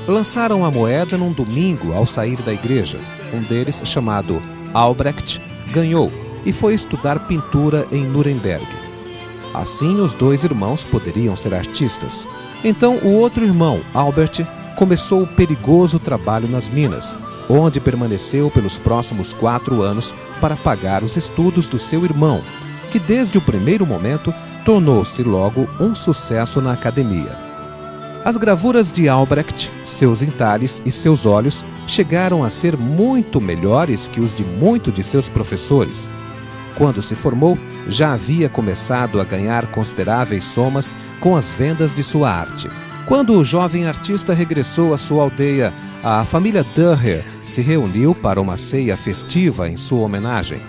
Lançaram a moeda num domingo ao sair da igreja. Um deles, chamado Albrecht, ganhou e foi estudar pintura em Nuremberg. Assim, os 2 irmãos poderiam ser artistas. Então, o outro irmão, Albert, começou o perigoso trabalho nas minas, onde permaneceu pelos próximos 4 anos para pagar os estudos do seu irmão, que desde o primeiro momento tornou-se logo um sucesso na academia. As gravuras de Albrecht, seus entalhes e seus olhos chegaram a ser muito melhores que os de muitos de seus professores. Quando se formou, já havia começado a ganhar consideráveis somas com as vendas de sua arte. Quando o jovem artista regressou à sua aldeia, a família Dürrer se reuniu para uma ceia festiva em sua homenagem.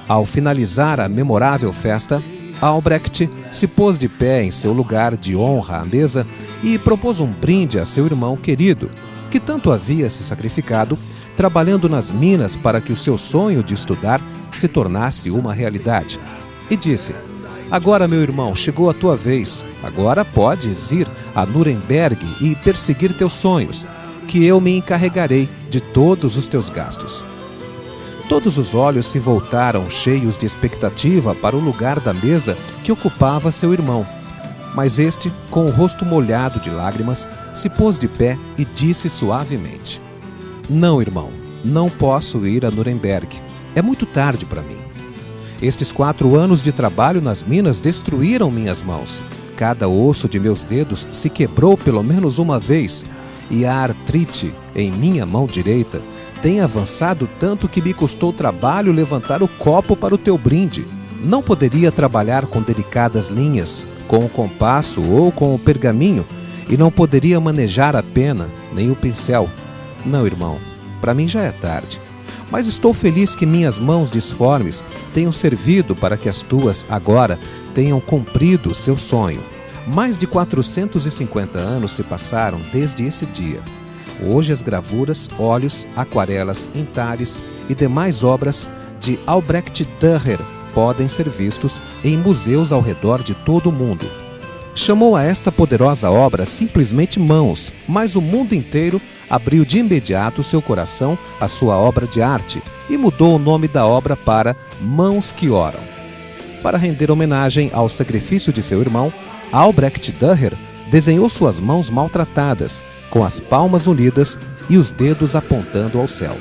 Ao finalizar a memorável festa, Albrecht se pôs de pé em seu lugar de honra à mesa e propôs um brinde a seu irmão querido, que tanto havia se sacrificado, trabalhando nas minas para que o seu sonho de estudar se tornasse uma realidade. E disse: "Agora, meu irmão, chegou a tua vez. Agora podes ir a Nuremberg e perseguir teus sonhos, que eu me encarregarei de todos os teus gastos." Todos os olhos se voltaram cheios de expectativa para o lugar da mesa que ocupava seu irmão. Mas este, com o rosto molhado de lágrimas, se pôs de pé e disse suavemente: "Não, irmão, não posso ir a Nuremberg. É muito tarde para mim. Estes 4 anos de trabalho nas minas destruíram minhas mãos. Cada osso de meus dedos se quebrou pelo menos uma vez, e a artrite em minha mão direita tem avançado tanto que me custou trabalho levantar o copo para o teu brinde. Não poderia trabalhar com delicadas linhas, com o compasso ou com o pergaminho, e não poderia manejar a pena, nem o pincel. Não, irmão, para mim já é tarde. Mas estou feliz que minhas mãos disformes tenham servido para que as tuas, agora, tenham cumprido o seu sonho." Mais de 450 anos se passaram desde esse dia. Hoje as gravuras, óleos, aquarelas, entalhes e demais obras de Albrecht Dürer podem ser vistos em museus ao redor de todo o mundo. Chamou a esta poderosa obra simplesmente Mãos, mas o mundo inteiro abriu de imediato seu coração à sua obra de arte e mudou o nome da obra para Mãos que Oram. Para render homenagem ao sacrifício de seu irmão, Albrecht Dürer desenhou suas mãos maltratadas, com as palmas unidas e os dedos apontando ao céu.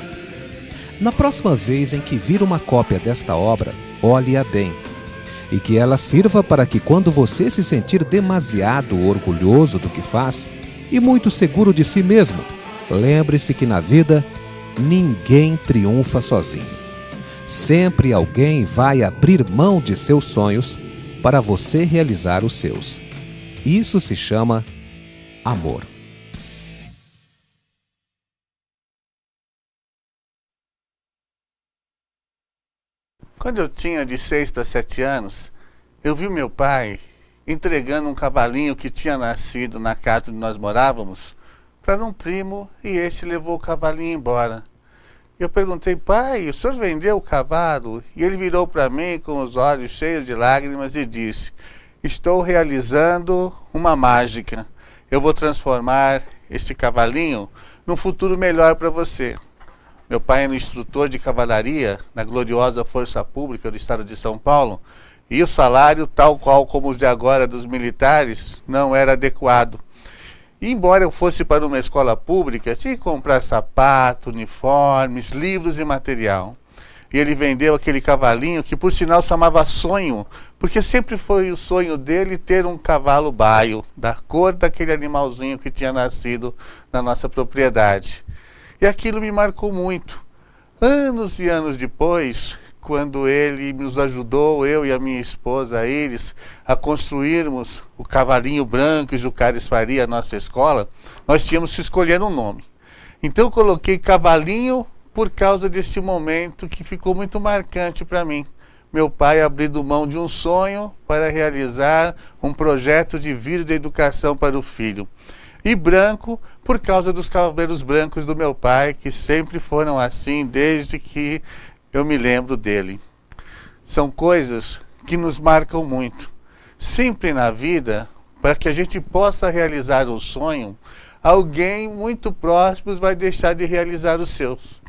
Na próxima vez em que vir uma cópia desta obra, olhe-a bem, e que ela sirva para que, quando você se sentir demasiado orgulhoso do que faz e muito seguro de si mesmo, lembre-se que na vida ninguém triunfa sozinho. Sempre alguém vai abrir mão de seus sonhos para você realizar os seus. Isso se chama amor. Quando eu tinha de 6 para 7 anos, eu vi meu pai entregando um cavalinho que tinha nascido na casa onde nós morávamos para um primo, e este levou o cavalinho embora. Eu perguntei: pai, o senhor vendeu o cavalo? E ele virou para mim com os olhos cheios de lágrimas e disse: estou realizando uma mágica. Eu vou transformar este cavalinho num futuro melhor para você. Meu pai era instrutor de cavalaria na gloriosa Força Pública do Estado de São Paulo, e o salário, tal qual como os de agora dos militares, não era adequado. E embora eu fosse para uma escola pública, tinha que comprar sapato, uniformes, livros e material. E ele vendeu aquele cavalinho, que por sinal se chamava Sonho, porque sempre foi o sonho dele ter um cavalo baio, da cor daquele animalzinho que tinha nascido na nossa propriedade. E aquilo me marcou muito. Anos e anos depois, quando ele nos ajudou, eu e a minha esposa Iris, a construirmos o Cavalinho Branco e Jucárez Faria, a nossa escola, nós tínhamos que escolher um nome. Então eu coloquei Cavalinho por causa desse momento que ficou muito marcante para mim. Meu pai abrindo mão de um sonho para realizar um projeto de vida e educação para o filho. E branco por causa dos cabelos brancos do meu pai, que sempre foram assim desde que eu me lembro dele. São coisas que nos marcam muito. Sempre na vida, para que a gente possa realizar um sonho, alguém muito próximo vai deixar de realizar os seus.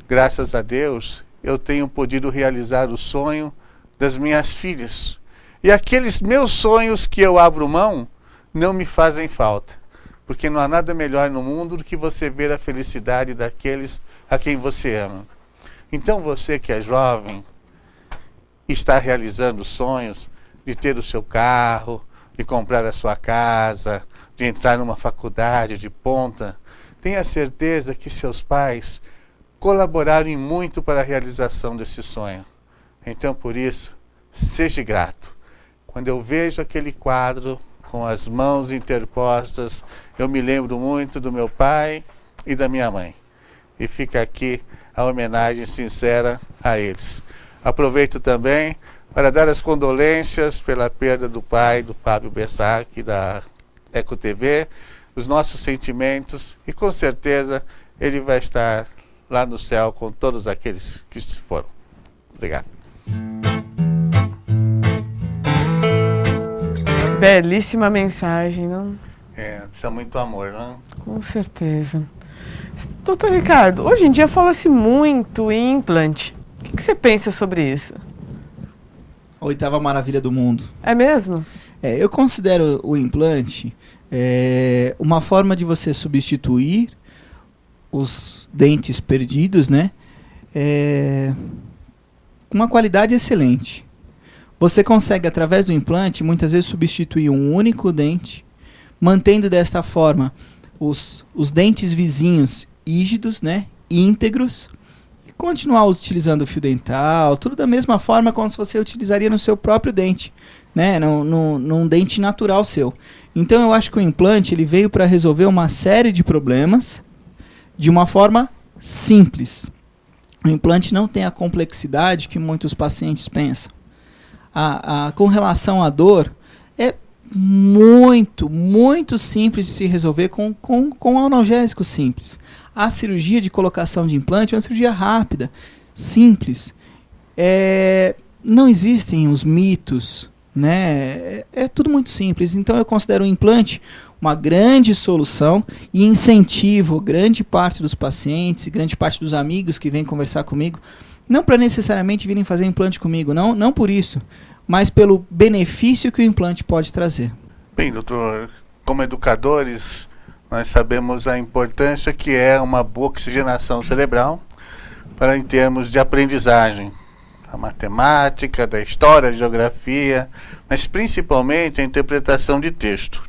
Graças a Deus, eu tenho podido realizar o sonho das minhas filhas. E aqueles meus sonhos que eu abro mão, não me fazem falta. Porque não há nada melhor no mundo do que você ver a felicidade daqueles a quem você ama. Então você que é jovem, está realizando sonhos de ter o seu carro, de comprar a sua casa, de entrar numa faculdade de ponta, tenha certeza que seus pais colaboraram muito para a realização desse sonho. Então, por isso, seja grato. Quando eu vejo aquele quadro com as mãos interpostas, eu me lembro muito do meu pai e da minha mãe. E fica aqui a homenagem sincera a eles. Aproveito também para dar as condolências pela perda do pai do Fábio Bessac, da Eco TV, os nossos sentimentos, e com certeza ele vai estar lá no céu com todos aqueles que se foram. Obrigado. Belíssima mensagem, não? Precisa muito amor, não? Com certeza. Doutor Ricardo, hoje em dia fala-se muito em implante. O que você pensa sobre isso? A 8ª maravilha do mundo. É mesmo? Eu considero o implante uma forma de você substituir os dentes perdidos, né? Com uma qualidade excelente. Você consegue, através do implante, muitas vezes substituir um único dente, mantendo desta forma os dentes vizinhos rígidos, né, íntegros, e continuar utilizando o fio dental, tudo da mesma forma como se você utilizaria no seu próprio dente, né, num dente natural seu. Então eu acho que o implante ele veio para resolver uma série de problemas de uma forma simples. O implante não tem a complexidade que muitos pacientes pensam. Com relação à dor, é muito, muito simples de se resolver com um analgésico simples. A cirurgia de colocação de implante é uma cirurgia rápida, simples. Não existem os mitos, né? É tudo muito simples. Então eu considero o implante uma grande solução e incentivo grande parte dos pacientes e grande parte dos amigos que vêm conversar comigo, não para necessariamente virem fazer implante comigo, não por isso, mas pelo benefício que o implante pode trazer. Bem, doutor, como educadores, nós sabemos a importância que é uma boa oxigenação cerebral para em termos de aprendizagem, a matemática, da história, da geografia, mas principalmente a interpretação de texto.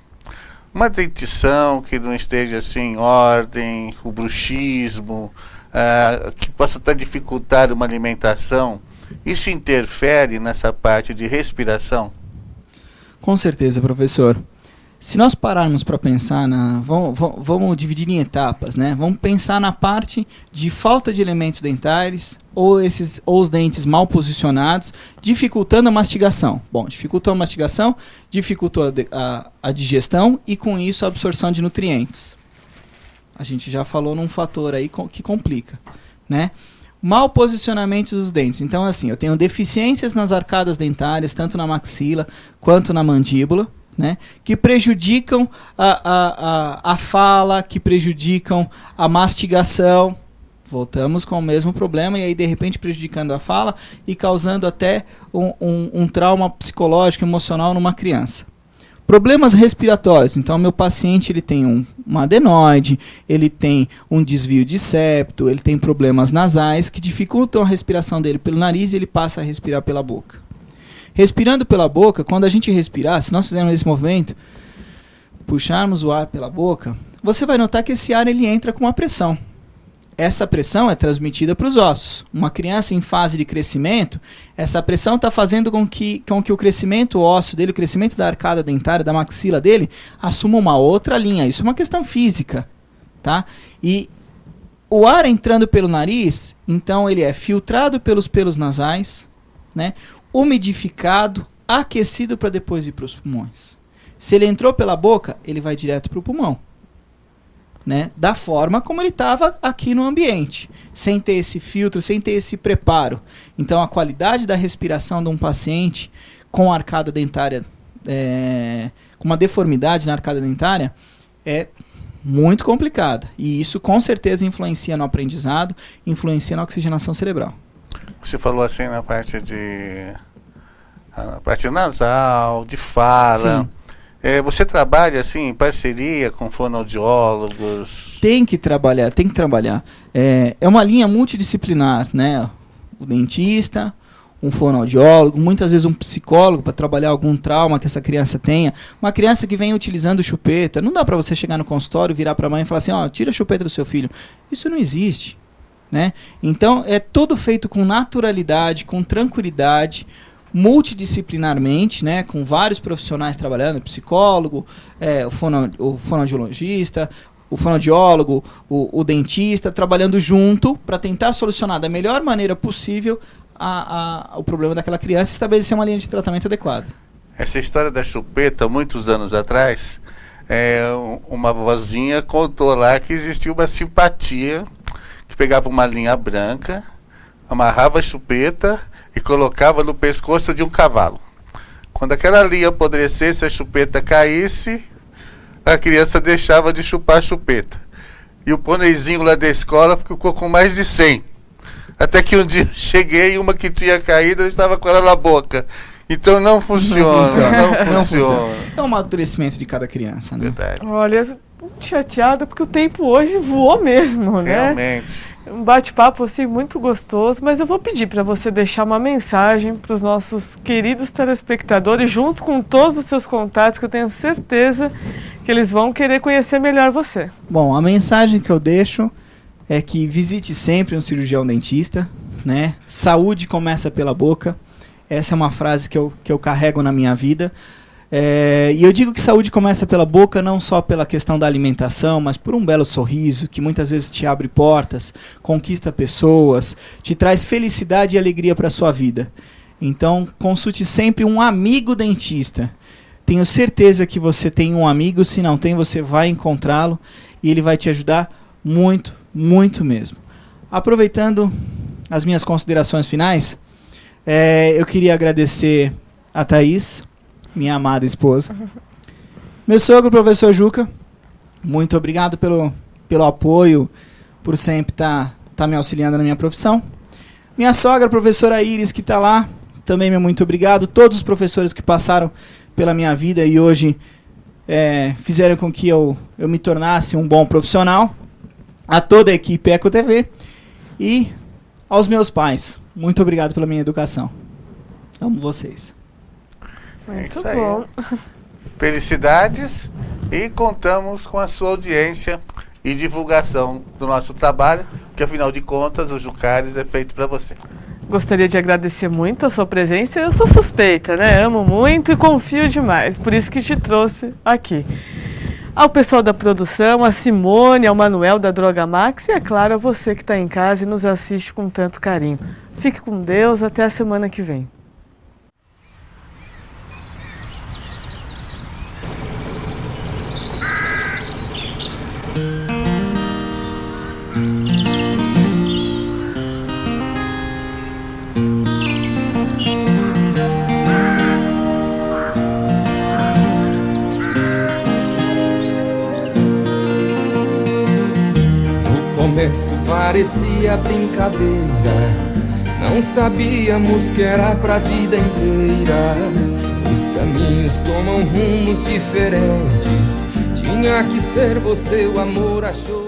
Uma dentição que não esteja assim em ordem, o bruxismo, que possa estar dificultando uma alimentação, isso interfere nessa parte de respiração? Com certeza, professor. Se nós pararmos para pensar, vamos dividir em etapas, né? Vamos pensar na parte de falta de elementos dentários ou os dentes mal posicionados, dificultando a mastigação. Bom, dificultou a mastigação, dificultou a digestão e com isso a absorção de nutrientes. A gente já falou num fator aí que complica, né? Mau posicionamento dos dentes. Então, assim, eu tenho deficiências nas arcadas dentárias, tanto na maxila quanto na mandíbula, né, que prejudicam a fala, que prejudicam a mastigação. Voltamos com o mesmo problema e aí de repente prejudicando a fala e causando até um trauma psicológico, emocional numa criança. Problemas respiratórios. Então meu paciente ele tem uma adenoide, ele tem um desvio de septo, ele tem problemas nasais que dificultam a respiração dele pelo nariz e ele passa a respirar pela boca. Respirando pela boca, quando a gente respirar, se nós fizermos esse movimento, puxarmos o ar pela boca, você vai notar que esse ar ele entra com uma pressão. Essa pressão é transmitida para os ossos. Uma criança em fase de crescimento, essa pressão está fazendo com que o crescimento ósseo dele, o crescimento da arcada dentária, da maxila dele, assuma uma outra linha. Isso é uma questão física, tá? E o ar entrando pelo nariz, então ele é filtrado pelos pelos nasais, né? Umidificado, aquecido para depois ir para os pulmões. Se ele entrou pela boca, ele vai direto para o pulmão, né? Da forma como ele estava aqui no ambiente, sem ter esse filtro, sem ter esse preparo. Então a qualidade da respiração de um paciente com arcada dentária, com uma deformidade na arcada dentária, é muito complicada. E isso com certeza influencia no aprendizado, influencia na oxigenação cerebral. Você falou assim na parte nasal, de fala. Sim. Você trabalha assim em parceria com fonoaudiólogos? Tem que trabalhar. É uma linha multidisciplinar, né? O dentista, um fonoaudiólogo, muitas vezes um psicólogo para trabalhar algum trauma que essa criança tenha. Uma criança que vem utilizando chupeta, não dá para você chegar no consultório, virar para a mãe e falar assim, tira a chupeta do seu filho. Isso não existe, né? Então é tudo feito com naturalidade, com tranquilidade, multidisciplinarmente, né, com vários profissionais trabalhando, psicólogo, o fonoaudiologista, o fonoaudiólogo, o dentista, trabalhando junto para tentar solucionar da melhor maneira possível o problema daquela criança e estabelecer uma linha de tratamento adequada. Essa história da chupeta, muitos anos atrás, uma vozinha contou lá que existia uma simpatia que pegava uma linha branca, amarrava a chupeta e colocava no pescoço de um cavalo. Quando aquela linha apodrecesse, a chupeta caísse, a criança deixava de chupar a chupeta. E o pôneizinho lá da escola ficou com mais de 100. Até que um dia cheguei e uma que tinha caído, eu estava com ela na boca. Então não funciona. Não funciona. É um amadurecimento de cada criança, né? Verdade. Olha, muito chateada porque o tempo hoje voou mesmo, né? Realmente. Um bate-papo assim muito gostoso, mas eu vou pedir para você deixar uma mensagem para os nossos queridos telespectadores, junto com todos os seus contatos, que eu tenho certeza que eles vão querer conhecer melhor você. Bom, a mensagem que eu deixo é que visite sempre um cirurgião dentista, né? Saúde começa pela boca. Essa é uma frase que eu carrego na minha vida. E eu digo que saúde começa pela boca, não só pela questão da alimentação, mas por um belo sorriso, que muitas vezes te abre portas, conquista pessoas, te traz felicidade e alegria para a sua vida. Então, consulte sempre um amigo dentista. Tenho certeza que você tem um amigo, se não tem, você vai encontrá-lo e ele vai te ajudar muito, muito mesmo. Aproveitando as minhas considerações finais, eu queria agradecer a Thaís minha amada esposa. Meu sogro, professor Juca, muito obrigado pelo apoio, por sempre tá me auxiliando na minha profissão. Minha sogra, professora Iris, que está lá, também muito obrigado. Todos os professores que passaram pela minha vida e hoje fizeram com que eu me tornasse um bom profissional. A toda a equipe Eco TV e aos meus pais. Muito obrigado pela minha educação. Amo vocês. Muito bom. Felicidades e contamos com a sua audiência e divulgação do nosso trabalho, que afinal de contas o Jucares é feito para você. Gostaria de agradecer muito a sua presença. Eu sou suspeita, né? Amo muito e confio demais, por isso que te trouxe aqui. Ao pessoal da produção, a Simone, ao Manuel da Droga Max e, é claro, a você que está em casa e nos assiste com tanto carinho. Fique com Deus, até a semana que vem. Parecia brincadeira, não sabíamos que era pra vida inteira. Os caminhos tomam rumos diferentes, tinha que ser você, o amor achou.